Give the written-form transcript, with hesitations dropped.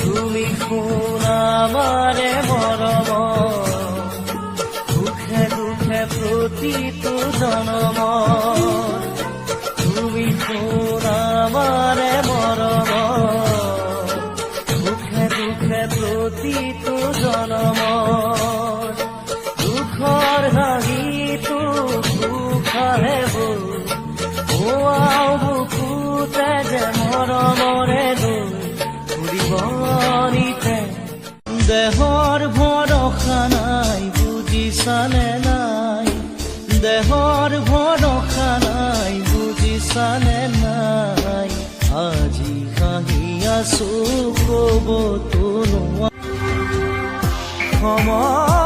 তুমি শুন আমাৰে মৰম দুখে দুখে প্ৰতিটো জনম তুমি শুন আমাৰে মৰম দুখে দুখে প্ৰতিটো জনম দুখৰ হাঁহিটো সুখাহে বৌ বুকুতে যে মৰমৰে ফুৰিবনিতে দেহৰ ভৰসা নাই বুজিছানে নাই দেহৰ ভৰসা নাই বুজিছানে নাই আজি হাঁহি আছো ক'বতো নোৱাৰো সময়